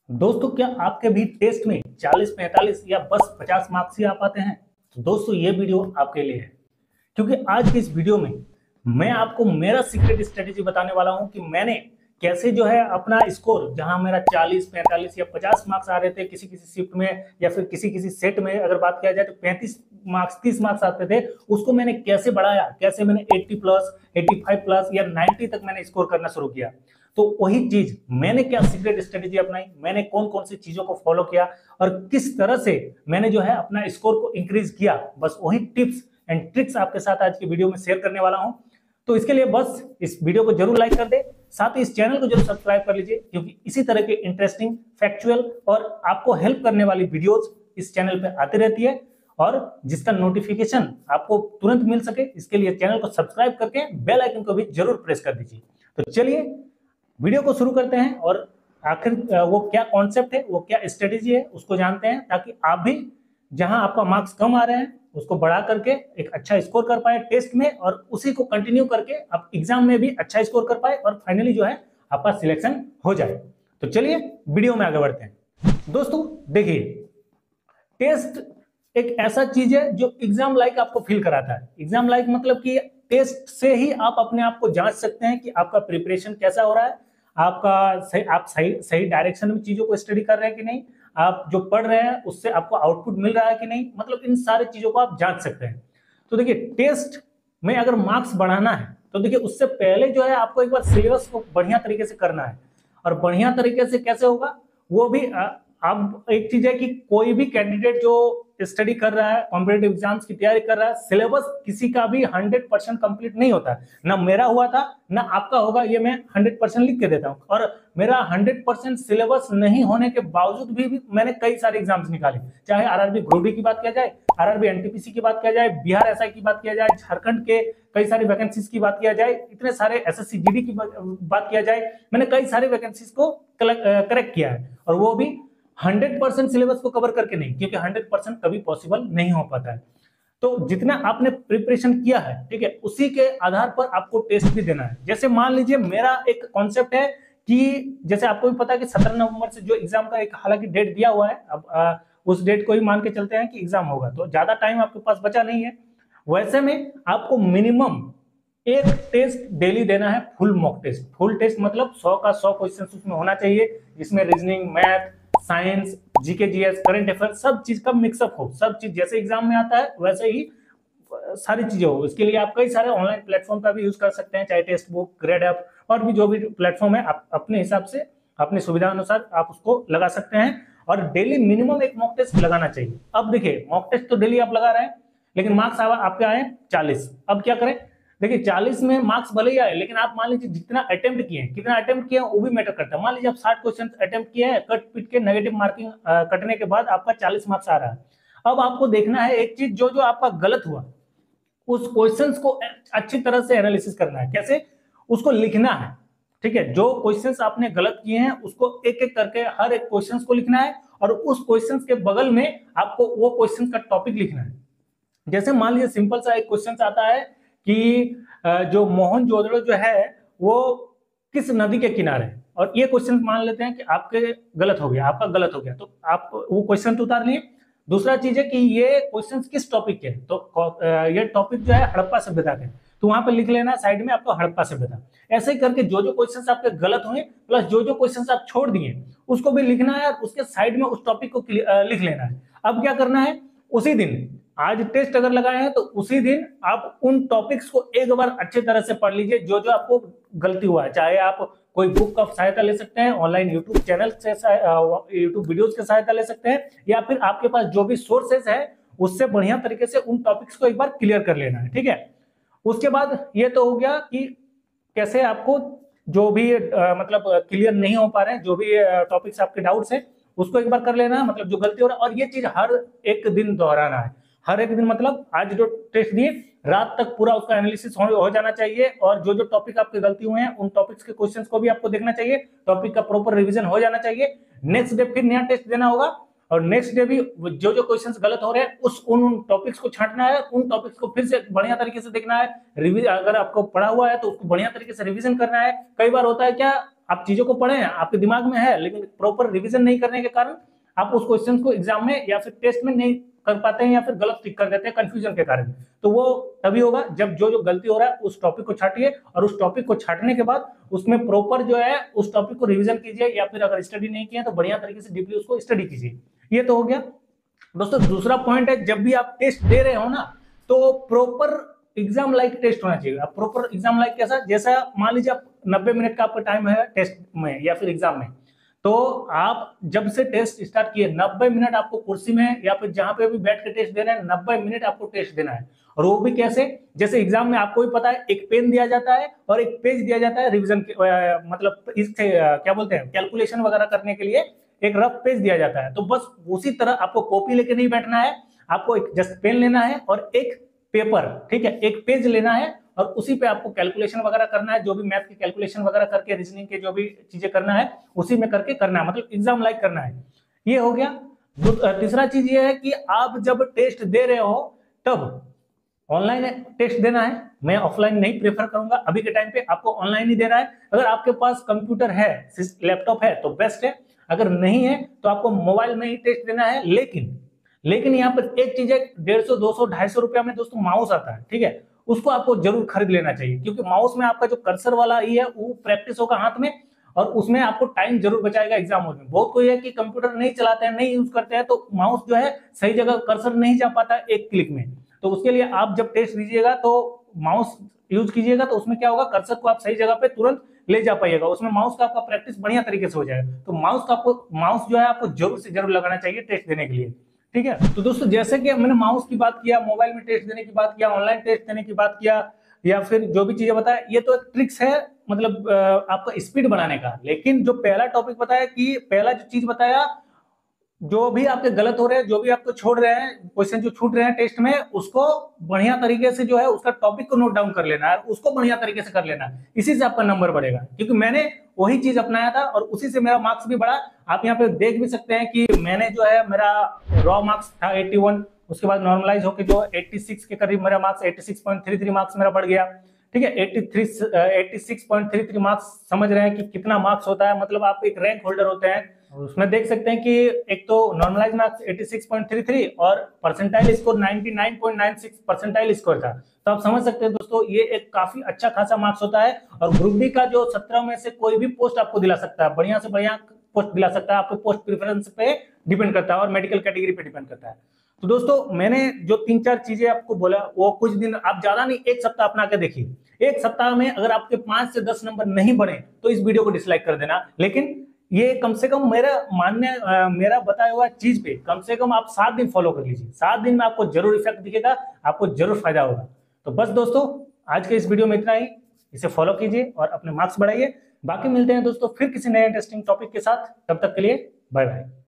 दोस्तों, क्या आपके भी टेस्ट में 40, 45 या बस 50 मार्क्स ही आ पाते हैं? तो दोस्तों, ये वीडियो आपके लिए है, क्योंकि आज की इस वीडियो में मैं आपको मेरा सीक्रेट स्ट्रेटेजी बताने वाला हूं कि मैंने कैसे जो है अपना स्कोर, जहां मेरा 40, 45 या 50 मार्क्स आ रहे थे किसी किसी शिफ्ट में या फिर किसी किसी सेट में, अगर बात किया जाए तो 35 मार्क्स 30 मार्क्स आते थे, उसको मैंने कैसे बढ़ाया, कैसे मैंने 80 प्लस 85 प्लस या 90 तक मैंने स्कोर करना शुरू किया। तो वही चीज मैंने क्या सीक्रेट स्ट्रेटेजी अपनाई, मैंने कौन कौन सी चीजों को फॉलो किया और किस तरह से मैंने जो है अपना स्कोर को इंक्रीज किया, बस वही टिप्स एंड ट्रिक्स आपके साथ आज की वीडियो में शेयर करने वाला हूं। तो इसके लिए बस इस वीडियो को जरूर लाइक कर दे, साथ ही इस चैनल को जरूर सब्सक्राइब कर लीजिए, क्योंकि इसी तरह के इंटरेस्टिंग, फैक्चुअल और आपको हेल्प करने वाली वीडियोस इस चैनल पे आती रहती है और जिसका नोटिफिकेशन आपको तुरंत मिल सके, इसके लिए चैनल को सब्सक्राइब करके बेल आइकन को भी जरूर प्रेस कर दीजिए। तो चलिए वीडियो को शुरू करते हैं और आखिर वो क्या कॉन्सेप्ट है, वो क्या स्ट्रेटेजी है, उसको जानते हैं, ताकि आप भी जहां आपका मार्क्स कम आ रहे हैं उसको बढ़ा करके एक अच्छा स्कोर कर पाए टेस्ट में, और उसी को कंटिन्यू करके आप एग्जाम में भी अच्छा स्कोर कर पाए और फाइनली जो है आपका सिलेक्शन हो जाए। तो चलिए वीडियो में आगे बढ़ते हैं। दोस्तों देखिए, टेस्ट एक ऐसा चीज है जो एग्जाम लाइक आपको फील कराता है। एग्जाम लाइक मतलब कि टेस्ट से ही आप अपने आप को जांच सकते हैं कि आपका प्रिपरेशन कैसा हो रहा है, आप सही डायरेक्शन में चीजों को स्टडी कर रहे हैं कि नहीं, आप जो पढ़ रहे हैं उससे आपको आउटपुट मिल रहा है कि नहीं, मतलब इन सारी चीजों को आप जांच सकते हैं। तो देखिए, टेस्ट में अगर मार्क्स बढ़ाना है तो देखिए उससे पहले जो है आपको एक बार सिलेबस को बढ़िया तरीके से करना है। और बढ़िया तरीके से कैसे होगा वो भी अब एक चीज है कि कोई भी कैंडिडेट जो स्टडी कर रहा है, कॉम्पिटेटिव एग्जाम्स की तैयारी कर रहा है, सिलेबस किसी का भी 100% कंप्लीट नहीं होता है। ना मेरा हुआ था ना आपका होगा, ये मैं 100% लिख के देता हूँ। और मेरा 100% सिलेबस नहीं होने के बावजूद भी मैंने कई सारे एग्जाम्स निकाले, चाहे आरआरबी ग्रुप डी की बात किया जाए, आरआरबी एनटीपीसी की बात किया जाए, बिहार एसआई की बात किया जाए, झारखंड के कई सारी वैकेंसीज की बात किया जाए, इतने सारे एसएससी जीडी की बात किया जाए, मैंने कई सारे वैकेंसीज को करेक्ट किया है। और वो भी 100% सिलेबस को कवर करके नहीं, क्योंकि 100% कभी पॉसिबल नहीं हो पाता है। तो जितना आपने प्रिपरेशन किया है, ठीक है, उसी के आधार पर आपको टेस्ट भी देना है। जैसे मान लीजिए मेरा एक कॉन्सेप्ट है कि जैसे आपको भी पता है कि 17 नवंबर से जो एग्जाम का एक हालांकि डेट दिया हुआ है, अब उस डेट को ही मान के चलते हैं कि एग्जाम होगा, तो ज्यादा टाइम आपके पास बचा नहीं है। वैसे में आपको मिनिमम एक टेस्ट डेली देना है, full mock test. Full test मतलब 100 का 100 क्वेश्चन उसमें होना चाहिए, जिसमें reasoning, math, science, GK, GS, current affair सब चीज का मिक्सअप हो। सब चीज जैसे एग्जाम में आता है वैसे ही सारी चीजें हो। इसके लिए आप कई सारे ऑनलाइन प्लेटफॉर्म का भी यूज कर सकते हैं, चाहे टेक्स्ट बुक, ग्रेड ऐप और भी जो भी प्लेटफॉर्म है, आप अपने हिसाब से अपनी सुविधा अनुसार आप उसको लगा सकते हैं। और डेली मिनिमम एक मॉक टेस्ट लगाना चाहिए। अब देखिए, मॉक टेस्ट तो डेली आप लगा रहे हैं, लेकिन मार्क्स आपके आए 40। अब क्या करें? देखिए, 40 में मार्क्स भले ही आए, लेकिन आप मान लीजिए जितना अटेम्प्ट किए हैं, कितना अटेम्प्ट किए हैं वो भी मैटर करता है। मान लीजिए आप 60 क्वेश्चन अटेम्प्ट किए हैं, कट पिट के नेगेटिव मार्किंग कटने के बाद आपका 40 मार्क्स आ रहा है। अब आपको देखना है एक चीज, जो जो आपका गलत हुआ उस क्वेश्चंस को अच्छी तरह से एनालिसिस करना है। कैसे? उसको लिखना है, ठीक है। जो क्वेश्चंस आपने गलत किए हैं उसको एक एक करके हर एक क्वेश्चंस को लिखना है, और उस क्वेश्चंस के बगल में आपको वो क्वेश्चन का टॉपिक लिखना है। जैसे मान लीजिए सिंपल सा एक क्वेश्चन आता है कि जो मोहनजोदड़ो जो है वो किस नदी के किनारे है, और ये क्वेश्चन मान लेते हैं कि आपके गलत हो गया, आपका गलत हो गया, तो आप वो क्वेश्चन तो उतार लिए। दूसरा चीज है कि ये क्वेश्चन किस टॉपिक के, तो ये टॉपिक जो है हड़प्पा सभ्यता के, तो वहां पे लिख लेना साइड में आपको हड़प्पा सभ्यता। ऐसे ही करके जो जो क्वेश्चंस आपके गलत हुए प्लस जो जो क्वेश्चंस आप छोड़ दिए उसको भी लिखना है, और उसके साइड में उस टॉपिक को लिख लेना है। अब क्या करना है, उसी दिन आज टेस्ट अगर लगाए हैं तो उसी दिन आप उन टॉपिक्स को एक बार अच्छे तरह से पढ़ लीजिए, जो जो आपको गलती हुआ है। चाहे आप कोई बुक का सहायता ले सकते हैं, ऑनलाइन यूट्यूब चैनल से यूट्यूब वीडियोस की सहायता ले सकते हैं, या फिर आपके पास जो भी सोर्सेस है उससे बढ़िया तरीके से उन टॉपिक्स को एक बार क्लियर कर लेना है, ठीक है। उसके बाद ये तो हो गया कि कैसे आपको जो भी मतलब क्लियर नहीं हो पा रहे हैं, जो भी टॉपिक्स आपके डाउट्स है उसको एक बार कर लेना है, मतलब जो गलती हो रहा है। और ये चीज हर एक दिन दोहराना है। हर एक दिन मतलब आज जो टेस्ट दिए रात तक पूरा उसका एनालिसिस हो जाना चाहिए, और जो जो टॉपिक आपके गलती हुए हैं उन टॉपिक्स के क्वेश्चंस को भी आपको देखना चाहिए, टॉपिक का प्रॉपर रिवीजन हो जाना चाहिए। नेक्स्ट डे फिर नया टेस्ट देना होगा, और नेक्स्ट डे भी जो जो क्वेश्चंस गलत हो रहे हैं उन टॉपिक्स को छांटना है, उन टॉपिक्स को फिर से बढ़िया तरीके से देखना है। रिवीजन अगर आपको पढ़ा हुआ है तो उसको बढ़िया तरीके से रिवीजन करना है। कई बार होता है क्या, आप चीजों को पढ़े हैं, आपके दिमाग में है, लेकिन प्रॉपर रिवीजन नहीं करने के कारण आप उस क्वेश्चन को एग्जाम में या फिर टेस्ट में नहीं कर पाते हैं या फिर गलत टिक कर देते हैं कंफ्यूजन के कारण। तो वो तभी होगा जब जो जो गलती हो रहा है उस टॉपिक को छाटिए, और उस टॉपिक को छाटने के बाद उसमें प्रॉपर जो है उस टॉपिक को रिवीजन कीजिए, या फिर अगर स्टडी नहीं किया तो बढ़िया तरीके से डीपली उसको स्टडी कीजिए। ये तो हो गया दोस्तों। दूसरा पॉइंट है, जब भी आप टेस्ट दे रहे हो ना, तो प्रॉपर एग्जाम लाइक टेस्ट होना चाहिए। आप प्रॉपर एग्जाम लाइक कैसा, जैसा मान लीजिए आप 90 मिनट का आपका टाइम है टेस्ट में या फिर एग्जाम में, तो आप जब से टेस्ट स्टार्ट किए 90 मिनट आपको कुर्सी में या फिर जहां पे भी बैठ के टेस्ट देना है, 90 मिनट आपको टेस्ट देना है। और वो भी कैसे, जैसे एग्जाम में आपको भी पता है एक पेन दिया जाता है और एक पेज दिया जाता है रिवीजन के, मतलब इससे क्या बोलते हैं, कैलकुलेशन वगैरह करने के लिए एक रफ पेज दिया जाता है। तो बस उसी तरह आपको कॉपी लेके नहीं बैठना है, आपको एक जस्ट पेन लेना है और एक पेपर, ठीक है, एक पेज लेना है, और उसी पे आपको कैलकुलेशन वगैरह करना है, जो भी मैथ के कैलकुलेशन वगैरह करके रीजनिंग के जो भी चीजें करना है उसी में करके करना है, मतलब एग्जाम लाइक करना है। ये हो गया। तीसरा चीज ये है कि आप जब टेस्ट दे रहे हो तब ऑनलाइन टेस्ट देना है। मैं ऑफलाइन नहीं प्रेफर करूंगा, अभी के टाइम पे आपको ऑनलाइन ही देना है। अगर आपके पास कंप्यूटर है, लैपटॉप है तो बेस्ट है, अगर नहीं है तो आपको मोबाइल में ही टेस्ट देना है। लेकिन यहाँ पर एक चीज है, 150, 200, 250 रुपया में दोस्तों माउस आता है, ठीक है, उसको आपको जरूर खरीद लेना चाहिए, क्योंकि माउस में आपका जो कर्सर वाला ही है वो प्रैक्टिस होगा हाथ में, और उसमें आपको टाइम जरूर बचाएगा एग्जाम हॉल में। बहुत कोई है कि कंप्यूटर नहीं चलाते हैं, नहीं यूज करते हैं, तो माउस जो है सही जगह कर्सर नहीं जा पाता एक क्लिक में। तो उसके लिए आप जब टेस्ट दीजिएगा तो माउस यूज कीजिएगा, तो उसमें क्या होगा, कर्सर को आप सही जगह पे तुरंत ले जा पाइएगा, उसमें माउस का आपका प्रैक्टिस बढ़िया तरीके से हो जाएगा। तो माउस जो है आपको जरूर से जरूर लगाना चाहिए टेस्ट देने के लिए, ठीक है। तो दोस्तों जैसे कि मैंने माउस की बात किया, मोबाइल में टेस्ट देने की बात किया, ऑनलाइन टेस्ट देने की बात किया, या फिर जो भी चीजें बताया, ये तो एक ट्रिक्स है मतलब आपका स्पीड बढ़ाने का। लेकिन जो पहला टॉपिक बताया, कि पहला जो चीज बताया, जो भी आपके गलत हो रहे हैं, जो भी आपको छोड़ रहे हैं, क्वेश्चन जो छूट रहे हैं टेस्ट में, उसको बढ़िया तरीके से जो है उसका टॉपिक को नोट डाउन कर लेना है, उसको बढ़िया तरीके से कर लेना है, इसी से आपका नंबर बढ़ेगा। क्योंकि मैंने वही चीज अपनाया था और उसी से मेरा मार्क्स भी बढ़ा। आप यहाँ पे देख भी सकते हैं कि मैंने जो है, मेरा रॉ मार्क्स था 81, उसके बाद नॉर्मलाइज होकर जो 86 के करीब मेरा मार्क्स, 86.33 मार्क्स मेरा बढ़ गया, ठीक है। 86.33 मार्क्स, समझ रहे हैं कि कितना मार्क्स होता है, मतलब आप एक रैंक होल्डर होते हैं। उसमें देख सकते हैं कि एक तो नॉर्मलाइज मार्क्स 86.33 और परसेंटाइल स्कोर 99.96 परसेंटाइल स्कोर था। तो आप समझ सकते हैं दोस्तों, ये एक काफी अच्छा खासा मार्क्स होता है। और ग्रुप डी का जो 17 में से कोई भी पोस्ट आपको दिला सकता है, बढ़िया से बढ़िया पोस्ट दिला सकता है, आपके पोस्ट प्रेफरेंस पे डिपेंड करता है और मेडिकल कैटेगरी पे डिपेंड करता है। तो दोस्तों मैंने जो 3-4 चीजें आपको बोला, वो कुछ दिन, आप ज्यादा नहीं, एक सप्ताह अपना के देखिए। एक सप्ताह में अगर आपके 5 से 10 नंबर नहीं बने तो इस वीडियो को डिसलाइक कर देना। लेकिन ये कम से कम मेरा बताया हुआ चीज पे कम से कम आप 7 दिन फॉलो कर लीजिए। 7 दिन में आपको जरूर इफेक्ट दिखेगा, आपको जरूर फायदा होगा। तो बस दोस्तों आज के इस वीडियो में इतना ही, इसे फॉलो कीजिए और अपने मार्क्स बढ़ाइए। बाकी मिलते हैं दोस्तों फिर किसी नए इंटरेस्टिंग टॉपिक के साथ, तब तक के लिए बाय बाय।